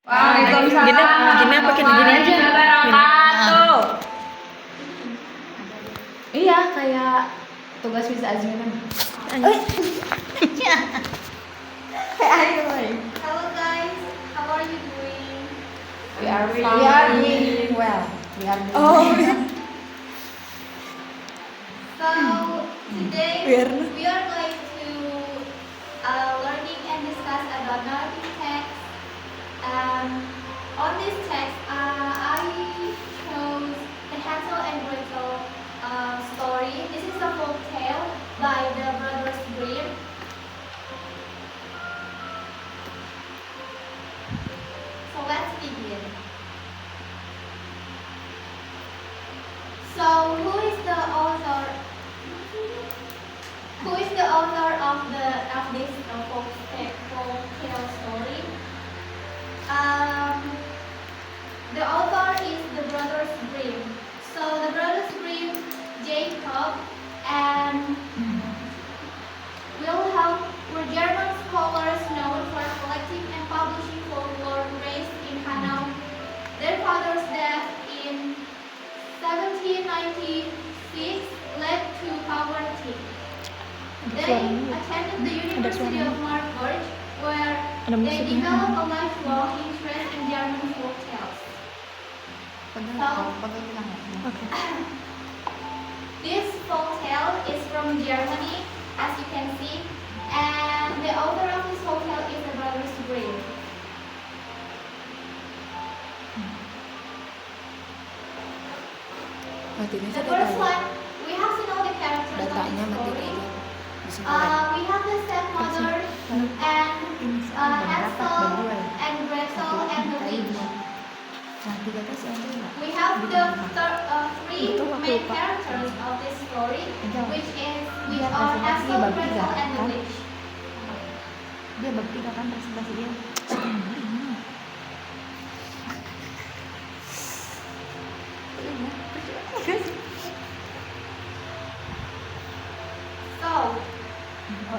Waalaikumsalam. Gini apa gini aja. Wabarakatuh. Iya, kayak tugas Miss Azmina. Kayak ayo. Hello guys, how are you doing? We are doing well. We are doing So today we are going to learning and discuss about narrative text. On this text, I chose the Hansel and Gretel story. This is a folk tale by the Brothers Grimm. So let's begin. So who is the author? Who is the author of this folk tale story? The author is the Brothers Grimm. So the Brothers Grimm, Jacob and Wilhelm were German scholars known for collecting and publishing folklore raised in Hanau. Their father's death in 1796 led to poverty. They attended the University of Marburg, where they developed a lifelong interest in German folk tales. This folk tale is from Germany, as you can see, and the author of this folk tale is the Brothers Grimm. The first one, we have to know the characters of this story. We have the stepmother and Hansel and Gretel and the witch. We have the three main characters of this story, which are Hansel, Gretel, and the witch. Dia bertiga kan presentasi dia. So,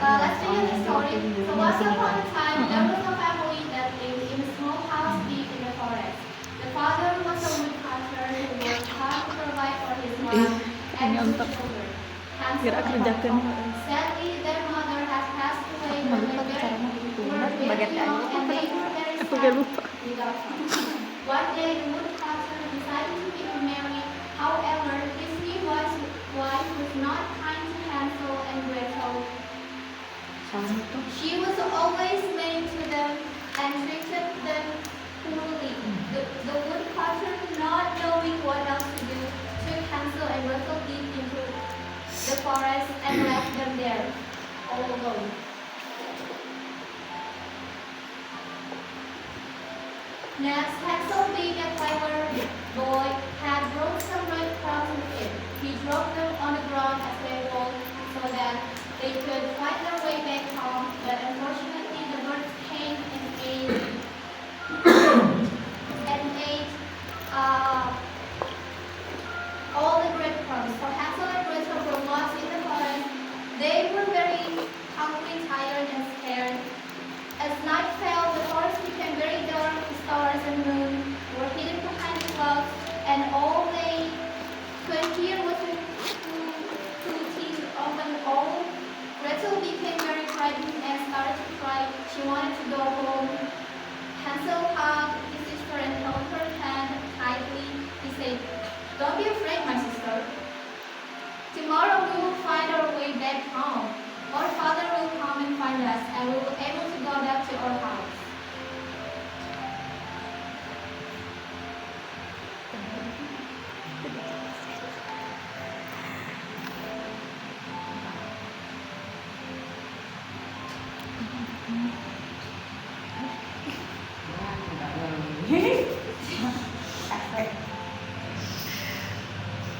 let's begin the story. So once upon a time, there was a family that lived in a small house deep in the forest. The father was a woodcutter who worked hard to provide for his wife and two children, Hansel and Gretel. Sadly, their mother had passed away when they were very young, and they were very sad without her. One day, the woodcutter decided to give Mary. However, his new wife was not kind to Hansel and Gretel. She was always mean to them and treated them poorly. The woodcutter, not knowing what else to do, took Hansel and Gretel deep into the forest and left them there, all alone. Next, Hansel, being a clever boy, had brought some breadcrumbs with him. He dropped them on the ground as they walked so that they could find their way back home, but unfortunately the birds came and ate all the breadcrumbs. So Hansel and Gretel were lost in the forest. They were very hungry, tired, and scared. As night fell, the forest became very dark. The stars and moon were hidden behind the clouds, and all they could hear was the hooting of an owl. Gretel became very frightened and started to cry. She wanted to go home. Hansel hugged his sister and held her hand tightly. He said, "Don't be afraid, my sister. Tomorrow we will find our way back home. Our father will come and find us, and we will be able to go back to our house."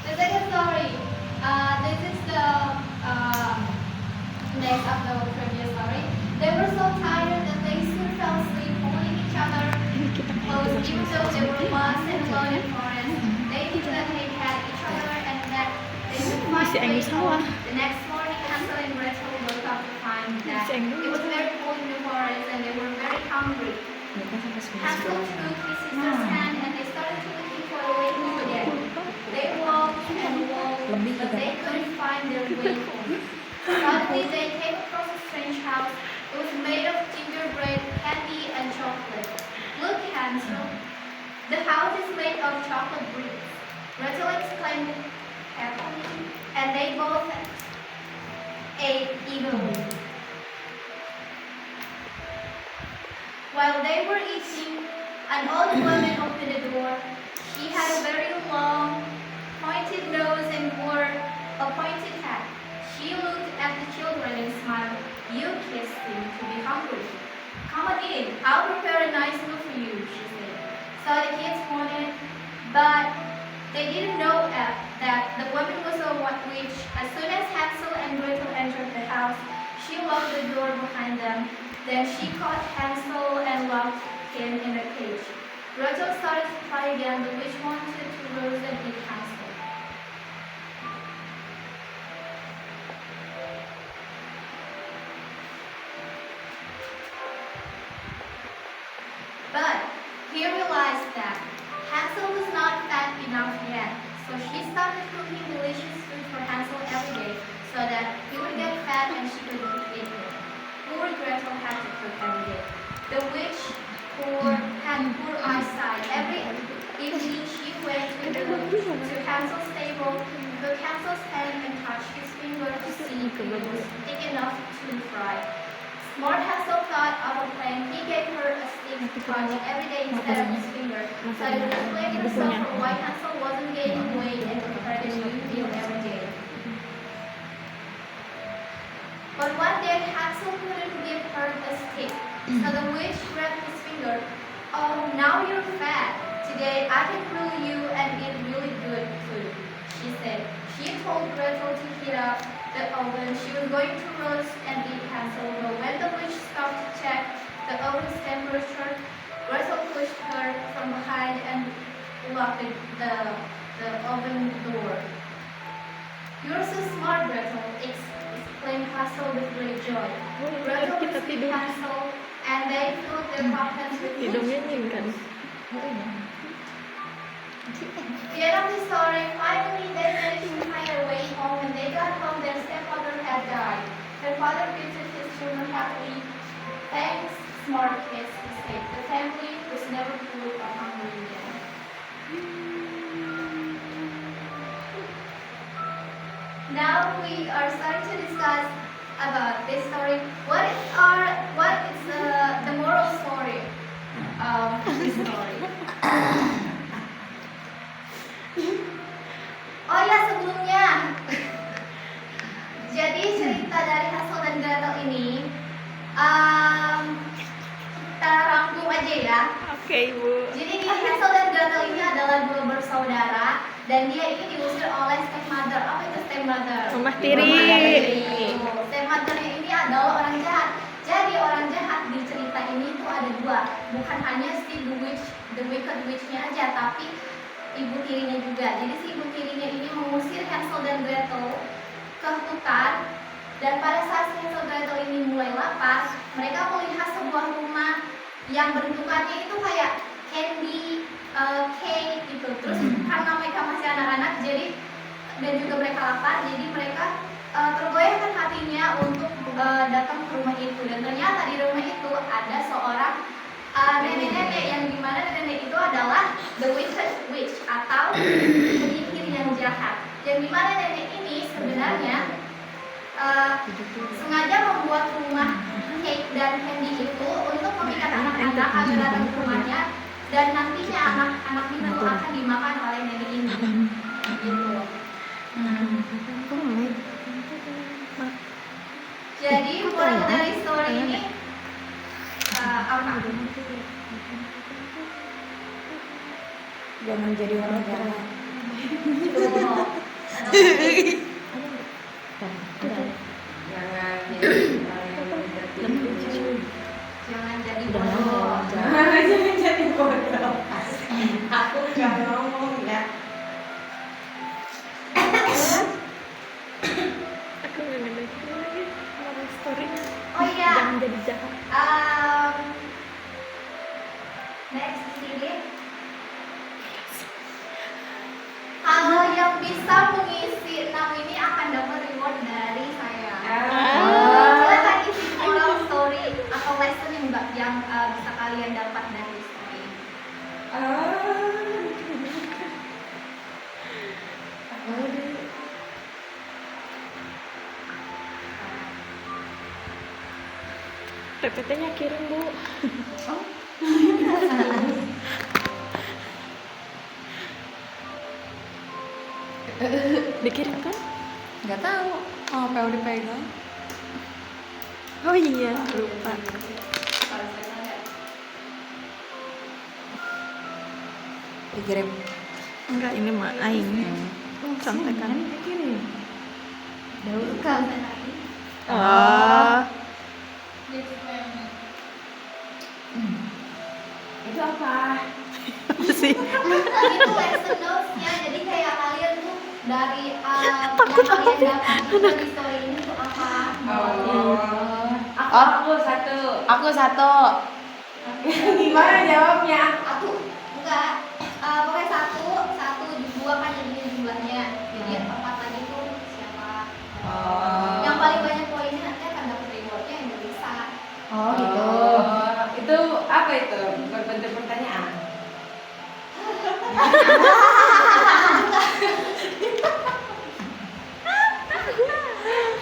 The second story. This is the next of the previous story. They were so tired that they soon fell asleep, holding each other close, even though they were lost and alone in the forest. They knew that they had each other and that they would find a way home. The next morning, Hansel and Gretel woke up to find that it was very cold in the forest and they were very hungry. Hansel took his sister's hand and they started looking for a way home again. They walked and walked, but they couldn't find their way home. Suddenly they came across a strange house. It was made of gingerbread, candy, and chocolate. Look, Hansel, the house is made of chocolate bricks. Gretel exclaimed happily, and they both ate eagerly. While they were eating, an old woman opened the door. She had a very long, pointed nose and wore a pointed hat. She looked at the children and smiled. You kids seem to be hungry. Come on in, I'll prepare a nice meal for you, she said. So the kids wanted, but they didn't know that the woman was a witch. As soon as Hansel and Gretel entered the house, she locked the door behind them. Then she caught Hansel and locked him in a cage. Gretel started to cry again. The witch wanted to roast and eat Hansel. But he realized that Hansel was not fat enough yet, so she started cooking delicious food for Hansel every day so that he would get fat and she could eat it. Poor Gretel had to cook every day. The witch had poor eyesight. Every evening she went to Hansel's table, took Hansel's hand and touched his finger to see if it was thick enough to fry. Smart Hansel thought of a plan. He gave her a stick to touch every day instead of his finger, so it would explain herself for why Hansel wasn't gaining weight and prepared a new meal every day. But one day Hansel couldn't give her a stick, so the witch grabbed his finger. Oh, now you're fat. Today I can rule you and eat really good food, she said. She told Gretel to heat up the oven. She was going to roast and eat Hansel, but when the witch stopped to check the oven's temperature, Gretel pushed her from behind and locked the oven door. You're so smart, Gretel, exclaimed Hansel with great joy. Gretel received Hansel, and they filled their pockets with rich. The end of the story. Finally, they managed to find their way home. When they got home, their stepmother had died. Their father greeted his children happily. Thanks, smart kids, he said. The family was never poor or hungry again. Now we are starting to discuss about this story. What is the moral story of this story? Oh ya, sebelumnya, jadi cerita dari Hansel dan Gretel ini kita rangkum aja ya. Oke, Ibu. Jadi nih, Hansel dan Gretel ini adalah dua bersaudara dan dia ini diusir oleh stepmother. Apa itu stepmother? Mama tiri. Stepmothernya ini adalah orang jahat. Jadi orang jahat di cerita ini tuh ada dua, bukan hanya si the wicked witch-nya aja, tapi ibu tirinya juga. Jadi si ibu tirinya ini mengusir Hansel dan Gretel ke hutan. Dan pada saat Hansel dan Gretel ini mulai lapar, mereka melihat sebuah rumah yang bentukannya itu kayak candy cake gitu. Terus karena mereka masih anak-anak, jadi dan juga mereka lapar, jadi mereka tergoyahkan hatinya untuk datang ke rumah itu. Dan ternyata di rumah itu ada seorang nenek-nenek yang dimana nenek itu adalah the wicked witch atau penyihir yang jahat. Yang dimana nenek ini sebenarnya sengaja membuat rumah cake dan candy itu untuk memikat anak-anak agar datang ke rumahnya, dan nantinya anak-anak itu akan dimakan oleh nenek ini. Gitu. Jadi moral dari story ini apa? Jangan jadi orang jahat. Jangan jadi bodoh. Jangan jadi bodoh. Aku nggak ngomong ya. Aku nggak ngerti lagi. Moral story. Oh iya. Jangan jadi jahat. ini. Kalau yang bisa mengisi 6 ini akan dapat reward dari saya. Silakan isi moral story atau lesson yang bisa kalian dapat dari story. PPT-nya kirim, Bu. Dikirim kan? Nggak tahu. Oh, PO dipegang. Oh iya, lupa. Dikirim. Enggak, ini mah aing. Contekan. Dikirim. Dahulu kan. Oh. Itu apa? Apa sih? Itu lesson notes-nya, jadi kayak kalian tuh dari Takut yang kalian dapat dari story ini tuh apa? Aku satu. Gimana jawabnya? Aku enggak, pokoknya satu dua kan jadinya jumlahnya. Jadi yang empat lagi tuh siapa? Yang paling banyak poinnya nanti akan dapat rewardnya yang bisa. Oh, gitu. Itu apa itu? Berbentuk pertanyaan.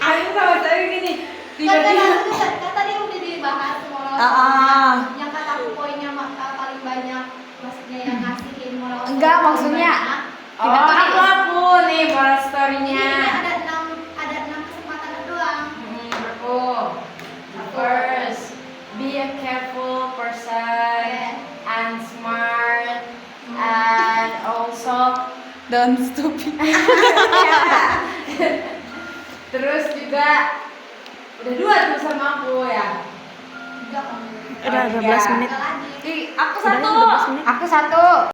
Aku sama saya gini, tiba-tiba Kan tadi udah dibahas moral. Yang kataku poinnya paling banyak, maksudnya yang ngasihin moral. Enggak, paling maksudnya banyak. tidak tulis. aku nih moral Ini story-nya. ada 6 kesempatan doang. Aku first, be a careful person and smart and also Don't stupid. terus juga udah 2 tuh sama aku ya. Enggak, Udah 12 menit. lagi. Aku Udah, 12 menit. Aku satu.